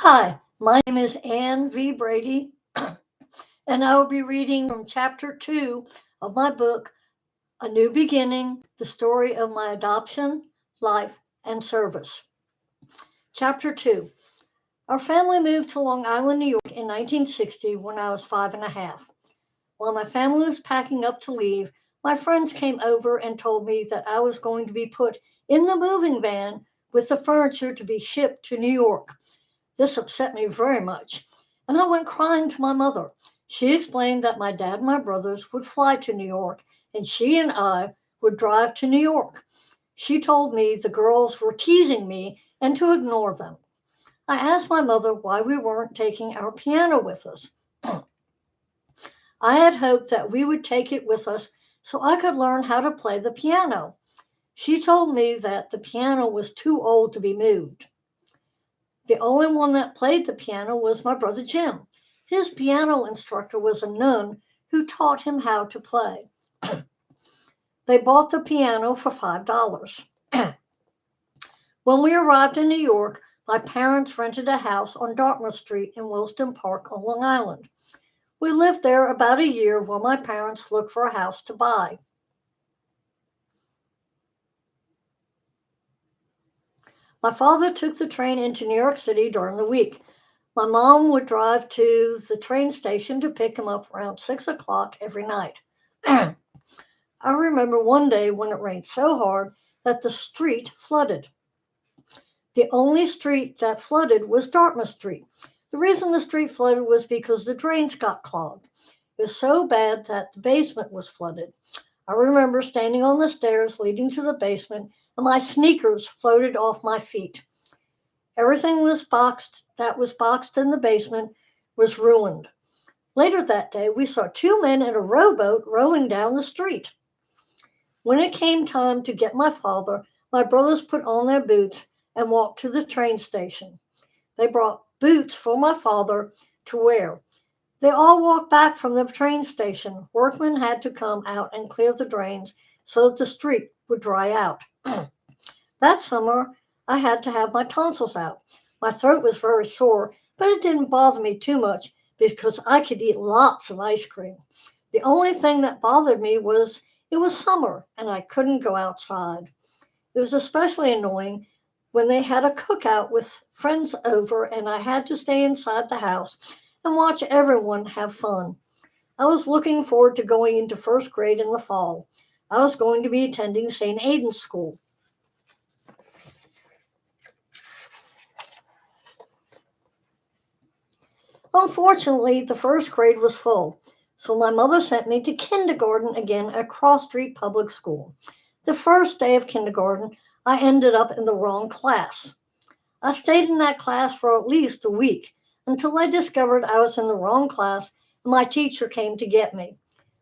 Hi, my name is Ann V. Brady, and I will be reading from Chapter 2 of my book, A New Beginning, the story of my adoption, life, and service. Chapter 2. Our family moved to Long Island, New York in 1960 when I was 5 and a half. While my family was packing up to leave, my friends came over and told me that I was going to be put in the moving van with the furniture to be shipped to New York. This upset me very much, and I went crying to my mother. She explained that my dad and my brothers would fly to New York, and she and I would drive to New York. She told me the girls were teasing me and to ignore them. I asked my mother why we weren't taking our piano with us. I had hoped that we would take it with us so I could learn how to play the piano. She told me that the piano was too old to be moved. The only one that played the piano was my brother Jim. His piano instructor was a nun who taught him how to play. They bought the piano for $5. When we arrived in New York, my parents rented a house on Dartmouth Street in Willesden Park on Long Island. We lived there about a year while my parents looked for a house to buy. My father took the train into New York City during the week. My mom would drive to the train station to pick him up around 6 o'clock every night. I remember one day when it rained so hard that the street flooded. The only street that flooded was Dartmouth Street. The reason the street flooded was because the drains got clogged. It was so bad that the basement was flooded. I remember standing on the stairs leading to the basement, and my sneakers floated off my feet. Everything that was boxed in the basement was ruined. Later that day, we saw two men in a rowboat rowing down the street. When it came time to get my father, my brothers put on their boots and walked to the train station. They brought boots for my father to wear. They all walked back from the train station. Workmen had to come out and clear the drains so that the street would dry out. That summer, I had to have my tonsils out. My throat was very sore, but it didn't bother me too much because I could eat lots of ice cream. The only thing that bothered me was it was summer and I couldn't go outside. It was especially annoying when they had a cookout with friends over and I had to stay inside the house and watch everyone have fun. I was looking forward to going into first grade in the fall. I was going to be attending St. Aidan's School. Unfortunately, the first grade was full, so my mother sent me to kindergarten again at Cross Street Public School. The first day of kindergarten, I ended up in the wrong class. I stayed in that class for at least a week until I discovered I was in the wrong class and my teacher came to get me.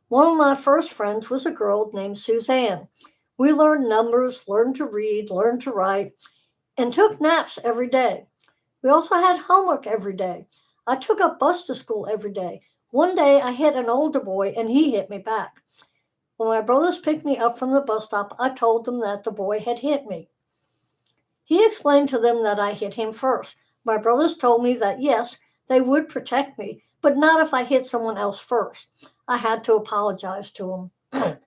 One of my first friends was a girl named Suzanne. We learned numbers, learned to read, learned to write, and took naps every day. We also had homework every day. I took a bus to school every day. One day I hit an older boy and he hit me back. When my brothers picked me up from the bus stop, I told them that the boy had hit me. He explained to them that I hit him first. My brothers told me that yes, they would protect me, but not if I hit someone else first. I had to apologize to him.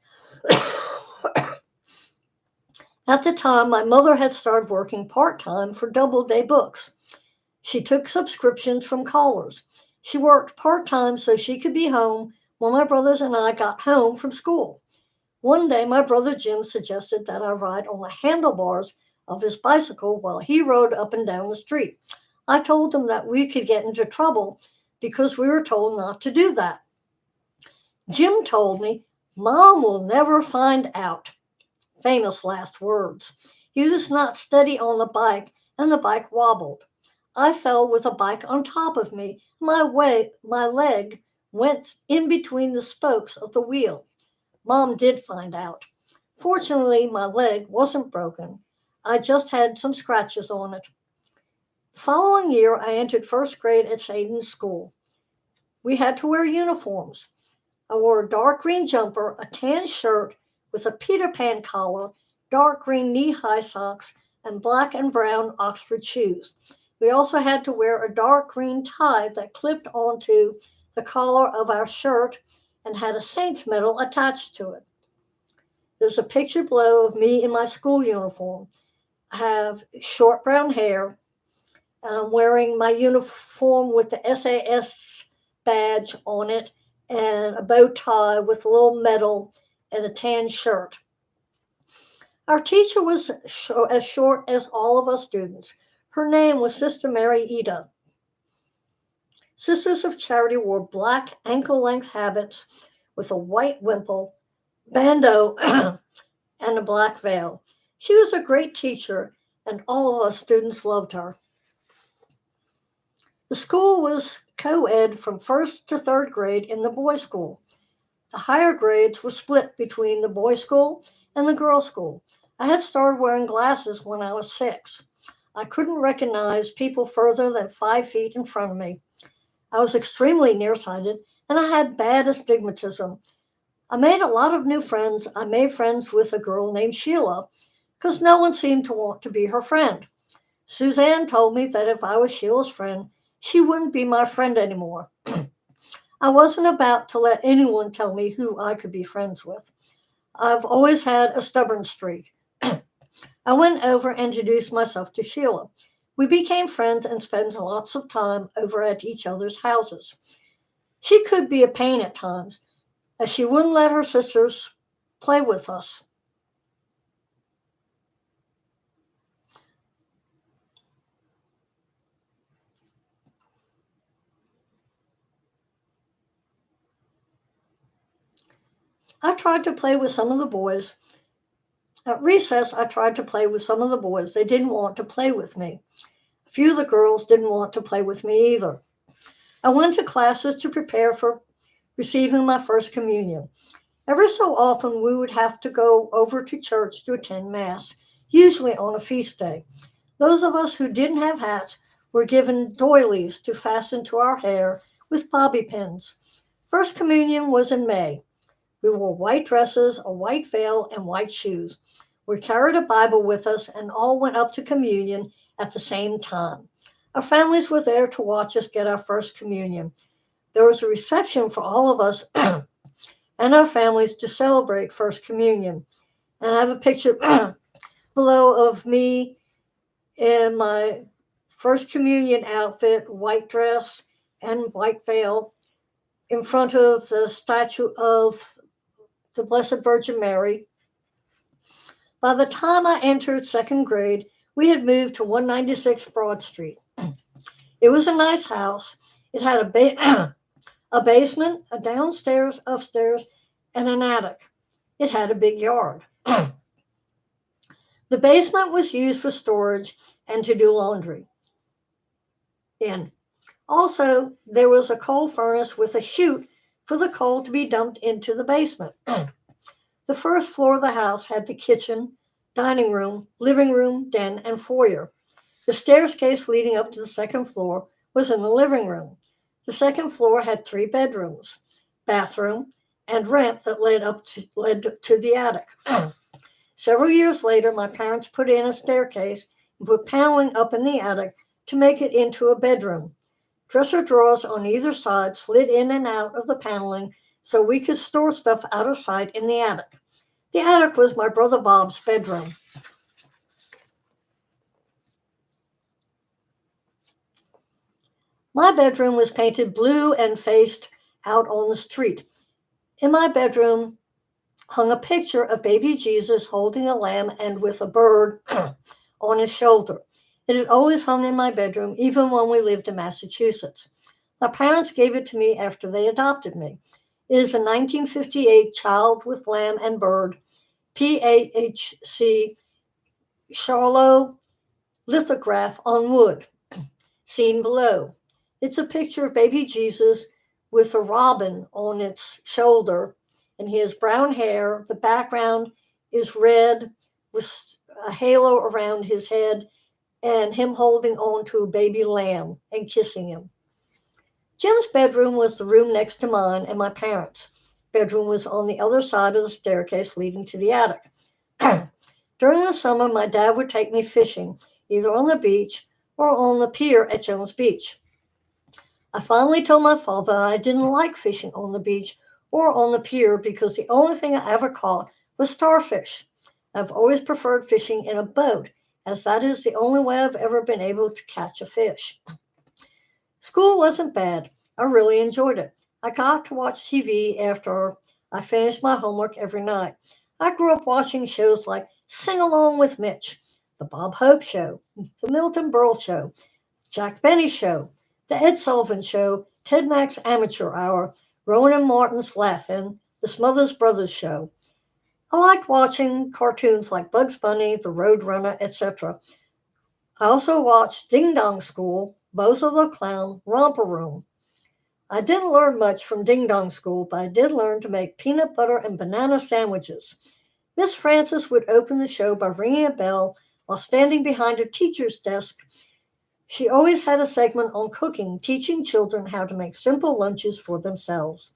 At the time, my mother had started working part time for Doubleday Books. She took subscriptions from callers. She worked part time so she could be home when my brothers and I got home from school. One day, my brother Jim suggested that I ride on the handlebars of his bicycle while he rode up and down the street. I told him that we could get into trouble because we were told not to do that. Jim told me, Mom will never find out. Famous last words. He was not steady on the bike, and the bike wobbled. I fell with a bike on top of me. My leg went in between the spokes of the wheel. Mom did find out. Fortunately, my leg wasn't broken. I just had some scratches on it. The following year, I entered first grade at Satan's School. We had to wear uniforms. I wore a dark green jumper, a tan shirt with a Peter Pan collar, dark green knee-high socks, and black and brown Oxford shoes. We also had to wear a dark green tie that clipped onto the collar of our shirt and had a saint's medal attached to it. There's a picture below of me in my school uniform. I have short brown hair, and I'm wearing my uniform with the SAS badge on it and a bow tie with a little medal and a tan shirt. Our teacher was as short as all of us students. Her name was Sister Mary Ida. Sisters of Charity wore black ankle length habits with a white wimple, bandeau, and a black veil. She was a great teacher, and all of us students loved her. The school was co ed from first to third grade in the boys' school. The higher grades were split between the boys' school and the girls' school. I had started wearing glasses when I was 6. I couldn't recognize people further than 5 feet in front of me. I was extremely nearsighted, and I had bad astigmatism. I made a lot of new friends. I made friends with a girl named Sheila because no one seemed to want to be her friend. Suzanne told me that if I was Sheila's friend, she wouldn't be my friend anymore. I wasn't about to let anyone tell me who I could be friends with. I've always had a stubborn streak. I went over and introduced myself to Sheila. We became friends and spent lots of time over at each other's houses. She could be a pain at times, as she wouldn't let her sisters play with us. I tried to play with some of the boys. At recess, I tried to play with some of the boys. They didn't want to play with me. A few of the girls didn't want to play with me either. I went to classes to prepare for receiving my first communion. Every so often, we would have to go over to church to attend Mass, usually on a feast day. Those of us who didn't have hats were given doilies to fasten to our hair with bobby pins. First communion was in May. We wore white dresses, a white veil, and white shoes. We carried a Bible with us and all went up to communion at the same time. Our families were there to watch us get our first communion. There was a reception for all of us and our families to celebrate First Communion. And I have a picture below of me in my First Communion outfit, white dress and white veil, in front of the statue of the Blessed Virgin Mary. By the time I entered second grade, we had moved to 196 Broad Street. It was a nice house. It had a basement, a downstairs, upstairs, and an attic. It had a big yard. The basement was used for storage and to do laundry in. Also, there was a coal furnace with a chute for the coal to be dumped into the basement. The first floor of the house had the kitchen, dining room, living room, den, and foyer. The staircase leading up to the second floor was in the living room. The second floor had 3 bedrooms, bathroom, and ramp that led to the attic. Several years later, my parents put in a staircase and put paneling up in the attic to make it into a bedroom. Dresser drawers on either side slid in and out of the paneling so we could store stuff out of sight in the attic. The attic was my brother Bob's bedroom. My bedroom was painted blue and faced out on the street. In my bedroom hung a picture of baby Jesus holding a lamb and with a bird on his shoulder. It had always hung in my bedroom, even when we lived in Massachusetts. My parents gave it to me after they adopted me. It is a 1958 Child with Lamb and Bird, PAHC Charlot lithograph on wood, seen below. It's a picture of baby Jesus with a robin on its shoulder, and he has brown hair. The background is red with a halo around his head, and him holding on to a baby lamb and kissing him. Jim's bedroom was the room next to mine and my parents' bedroom was on the other side of the staircase leading to the attic. During the summer, my dad would take me fishing, either on the beach or on the pier at Jones Beach. I finally told my father I didn't like fishing on the beach or on the pier because the only thing I ever caught was starfish. I've always preferred fishing in a boat, as that is the only way I've ever been able to catch a fish. School wasn't bad. I really enjoyed it. I got to watch TV after I finished my homework every night. I grew up watching shows like Sing Along with Mitch, The Bob Hope Show, The Milton Berle Show, Jack Benny Show, The Ed Sullivan Show, Ted Mack's Amateur Hour, Rowan and Martin's Laugh-In, The Smothers Brothers Show. I liked watching cartoons like Bugs Bunny, The Roadrunner, etc. I also watched Ding Dong School, Bozo the Clown, Romper Room. I didn't learn much from Ding Dong School, but I did learn to make peanut butter and banana sandwiches. Miss Francis would open the show by ringing a bell while standing behind a teacher's desk. She always had a segment on cooking, teaching children how to make simple lunches for themselves.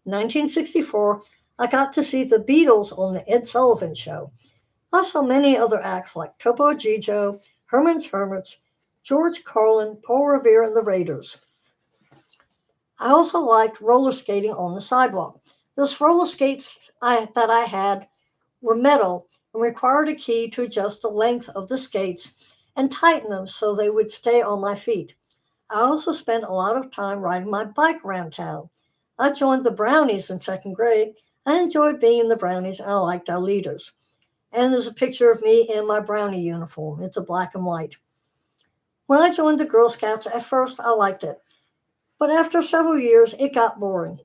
In 1964, I got to see the Beatles on the Ed Sullivan Show. I saw many other acts like Topo Gigio, Herman's Hermits, George Carlin, Paul Revere, and the Raiders. I also liked roller skating on the sidewalk. Those roller skates that I had were metal and required a key to adjust the length of the skates and tighten them so they would stay on my feet. I also spent a lot of time riding my bike around town. I joined the Brownies in second grade. I enjoyed being in the Brownies and I liked our leaders. And there's a picture of me in my Brownie uniform. It's a black and white. When I joined the Girl Scouts, at first I liked it. But after several years, it got boring.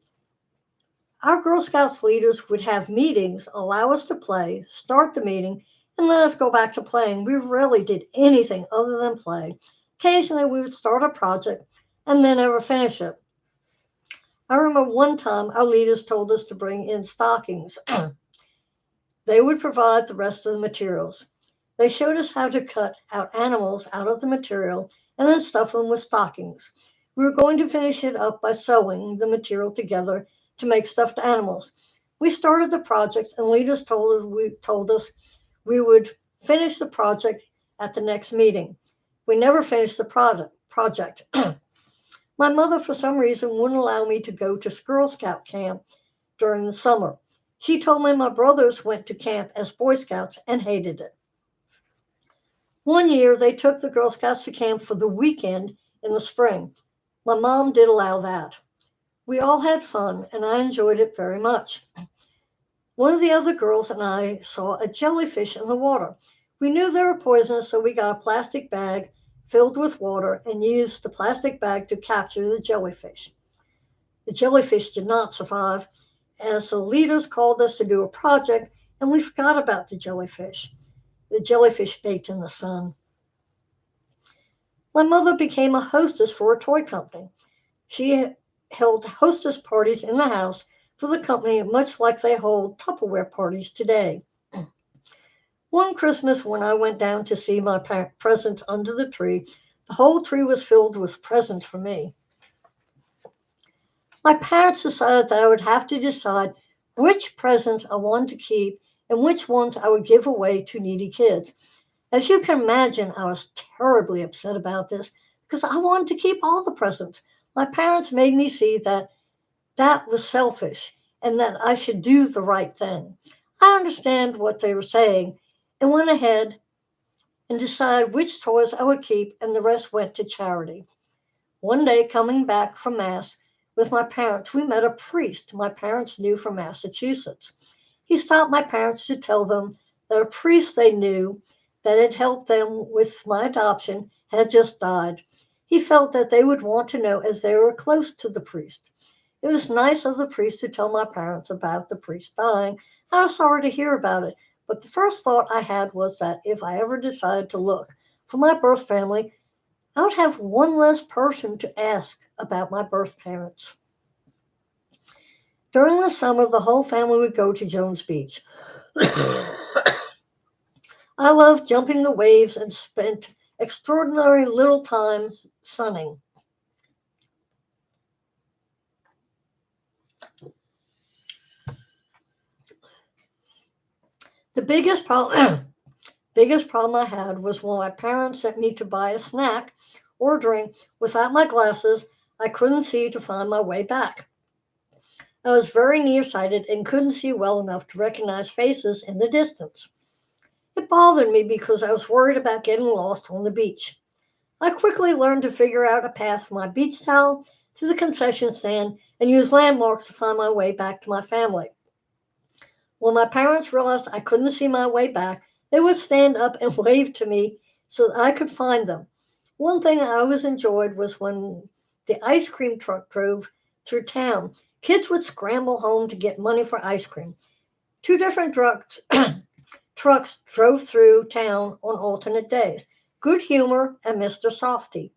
Our Girl Scouts leaders would have meetings, allow us to play, start the meeting, and let us go back to playing. We rarely did anything other than play. Occasionally, we would start a project and then never finish it. I remember one time our leaders told us to bring in stockings. They would provide the rest of the materials. They showed us how to cut out animals out of the material and then stuff them with stockings. We were going to finish it up by sewing the material together to make stuffed animals. We started the project and leaders told us we would finish the project at the next meeting. We never finished the project. My mother, for some reason, wouldn't allow me to go to Girl Scout camp during the summer. She told me my brothers went to camp as Boy Scouts and hated it. One year, they took the Girl Scouts to camp for the weekend in the spring. My mom did allow that. We all had fun, and I enjoyed it very much. One of the other girls and I saw a jellyfish in the water. We knew they were poisonous, so we got a plastic bag filled with water and used the plastic bag to capture the jellyfish. The jellyfish did not survive, as the leaders called us to do a project, and we forgot about the jellyfish. The jellyfish baked in the sun. My mother became a hostess for a toy company. She held hostess parties in the house for the company, much like they hold Tupperware parties today. One Christmas, when I went down to see my presents under the tree, the whole tree was filled with presents for me. My parents decided that I would have to decide which presents I wanted to keep and which ones I would give away to needy kids. As you can imagine, I was terribly upset about this because I wanted to keep all the presents. My parents made me see that that was selfish and that I should do the right thing. I understand what they were saying and went ahead and decided which toys I would keep, and the rest went to charity. One day, coming back from Mass with my parents, we met a priest my parents knew from Massachusetts. He stopped my parents to tell them that a priest they knew that had helped them with my adoption had just died. He felt that they would want to know as they were close to the priest. It was nice of the priest to tell my parents about the priest dying. I was sorry to hear about it, but the first thought I had was that if I ever decided to look for my birth family, I would have one less person to ask about my birth parents. During the summer, the whole family would go to Jones Beach. I loved jumping the waves and spent extraordinary little times sunning. The biggest problem Biggest problem I had was when my parents sent me to buy a snack or drink without my glasses. I couldn't see to find my way back. I was very nearsighted and couldn't see well enough to recognize faces in the distance. It bothered me because I was worried about getting lost on the beach. I quickly learned to figure out a path from my beach towel to the concession stand and use landmarks to find my way back to my family. When my parents realized I couldn't see my way back, they would stand up and wave to me so that I could find them. One thing I always enjoyed was when the ice cream truck drove through town. Kids would scramble home to get money for ice cream. Two different trucks drove through town on alternate days. Good Humor and Mr. Softy.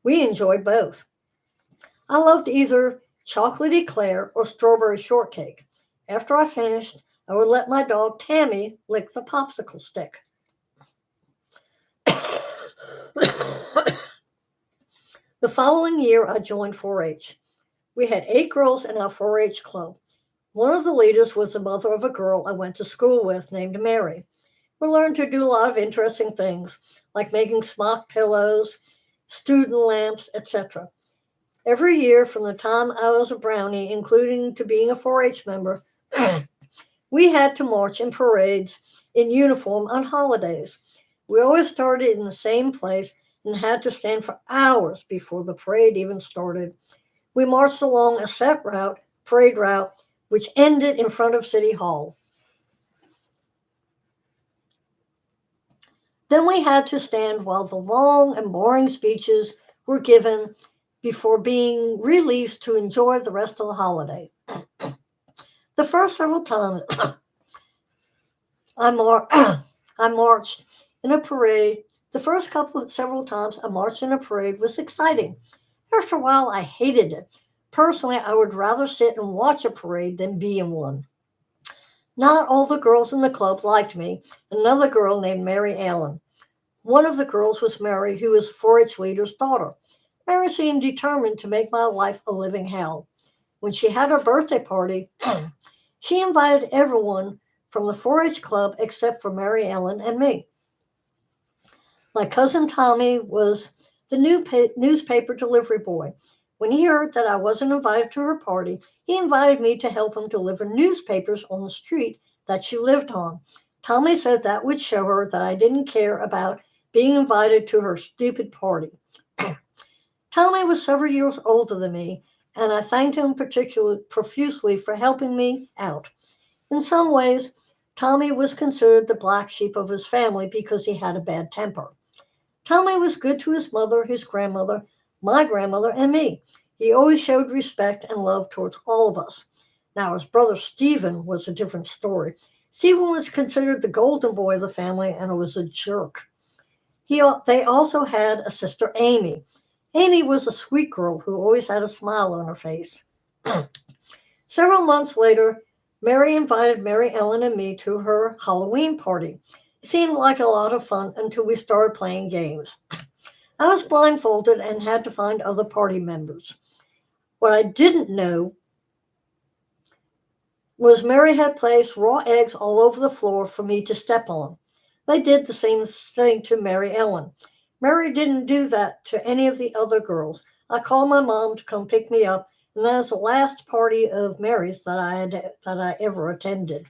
We enjoyed both. I loved either chocolate eclair or strawberry shortcake. After I finished, I would let my dog Tammy lick the popsicle stick. The following year, I joined 4 H. We had 8 girls in our 4 H club. One of the leaders was the mother of a girl I went to school with named Mary. We learned to do a lot of interesting things, like making smock pillows, student lamps, etc. Every year, from the time I was a brownie, including to being a 4 H member, we had to march in parades in uniform on holidays. We always started in the same place and had to stand for hours before the parade even started. We marched along a set route, parade route, which ended in front of City Hall. Then we had to stand while the long and boring speeches were given before being released to enjoy the rest of the holiday. The first several times I, mar- I marched in a parade, the first several times I marched in a parade was exciting. After a while, I hated it. Personally, I would rather sit and watch a parade than be in one. Not all the girls in the club liked me. Another girl named Mary Allen. One of the girls was Mary, who was 4 H leader's daughter. Mary seemed determined to make my life a living hell. When she had her birthday party, she invited everyone from the 4 H club except for Mary Ellen and me. My cousin Tommy was the newspaper delivery boy. When he heard that I wasn't invited to her party, he invited me to help him deliver newspapers on the street that she lived on. Tommy said that would show her that I didn't care about being invited to her stupid party. Tommy was several years older than me, and I thanked him particularly profusely for helping me out. In some ways, Tommy was considered the black sheep of his family because he had a bad temper. Tommy was good to his mother, his grandmother, my grandmother, and me. He always showed respect and love towards all of us. Now, his brother Stephen was a different story. Stephen was considered the golden boy of the family and was a jerk. They also had a sister, Amy. Amy was a sweet girl who always had a smile on her face. Several months later, Mary invited Mary Ellen and me to her Halloween party. It seemed like a lot of fun until we started playing games. I was blindfolded and had to find other party members. What I didn't know was Mary had placed raw eggs all over the floor for me to step on. They did the same thing to Mary Ellen. Mary didn't do that to any of the other girls. I called my mom to come pick me up, and that was the last party of Mary's that I ever attended.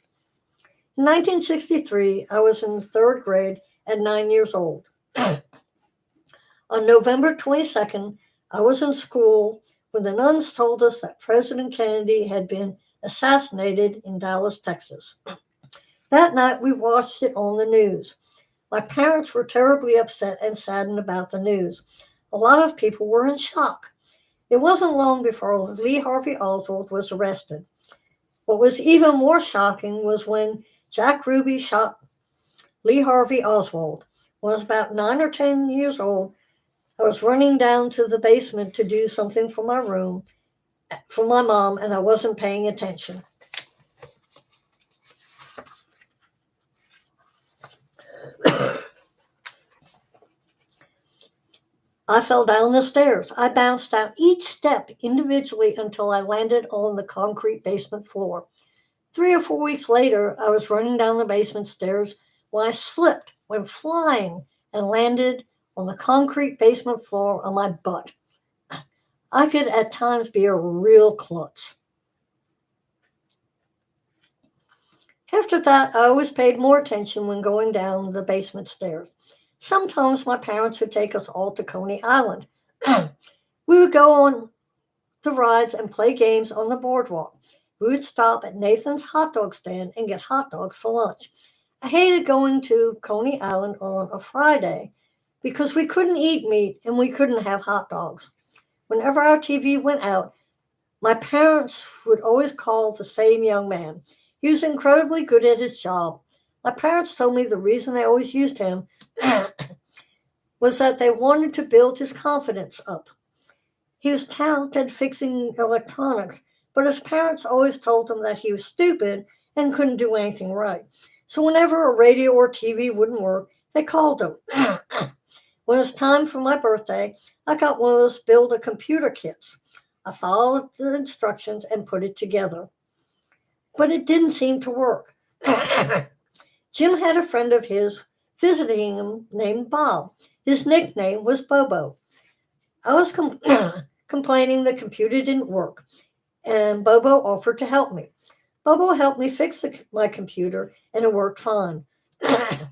In 1963, I was in 3rd grade at 9 years old. On November 22nd, I was in school when the nuns told us that President Kennedy had been assassinated in Dallas, Texas. That night, we watched it on the news. My parents were terribly upset and saddened about the news. A lot of people were in shock. It wasn't long before Lee Harvey Oswald was arrested. What was even more shocking was when Jack Ruby shot Lee Harvey Oswald. When I was about 9 or 10 years old, I was running down to the basement to do something for my room, for my mom, and I wasn't paying attention. I fell down the stairs. I bounced down each step individually until I landed on the concrete basement floor. 3 or 4 weeks later, I was running down the basement stairs when I slipped, went flying, and landed on the concrete basement floor on my butt. I could at times be a real klutz. After that, I always paid more attention when going down the basement stairs. Sometimes my parents would take us all to Coney Island. We would go on the rides and play games on the boardwalk. We would stop at Nathan's hot dog stand and get hot dogs for lunch. I hated going to Coney Island on a Friday because we couldn't eat meat and we couldn't have hot dogs. Whenever our TV went out, my parents would always call the same young man. He was incredibly good at his job. My parents told me the reason they always used him was that they wanted to build his confidence up. He was talented fixing electronics, but his parents always told him that he was stupid and couldn't do anything right. So whenever a radio or TV wouldn't work, they called him. When it was time for my birthday, I got one of those build a computer kits. I followed the instructions and put it together. But it didn't seem to work. Jim had a friend of his visiting him named Bob. His nickname was Bobo. I was complaining the computer didn't work, and Bobo offered to help me. Bobo helped me fix my computer, and it worked fine. I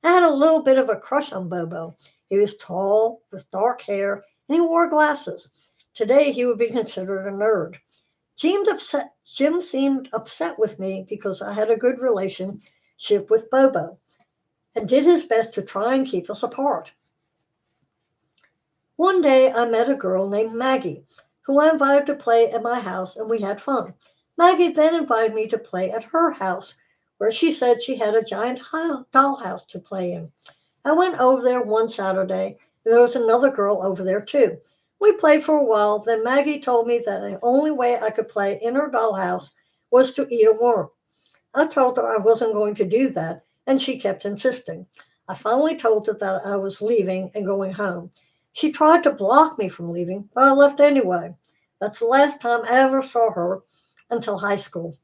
had a little bit of a crush on Bobo. He was tall, with dark hair, and he wore glasses. Today, he would be considered a nerd. Jim seemed upset with me because I had a good relationship with Bobo and did his best to try and keep us apart. One day I met a girl named Maggie, who I invited to play at my house, and we had fun. Maggie then invited me to play at her house, where she said she had a giant dollhouse to play in. I went over there one Saturday, and there was another girl over there too. We played for a while, then Maggie told me that the only way I could play in her dollhouse was to eat a worm. I told her I wasn't going to do that, and she kept insisting. I finally told her that I was leaving and going home. She tried to block me from leaving, but I left anyway. That's the last time I ever saw her until high school.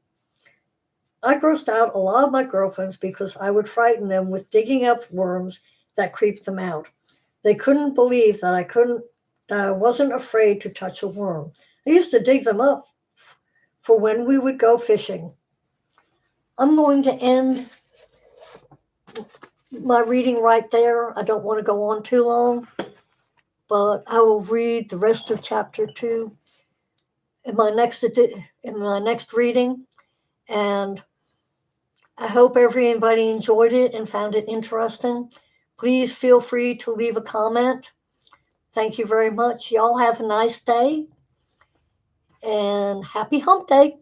I grossed out a lot of my girlfriends because I would frighten them with digging up worms that creeped them out. They couldn't believe that I wasn't afraid to touch a worm. I used to dig them up for when we would go fishing. I'm going to end my reading right there. I don't want to go on too long, but I will read the rest of chapter 2 in my next reading, and I hope everybody enjoyed it and found it interesting. Please feel free to leave a comment. Thank you very much. Y'all have a nice day, and happy hump day.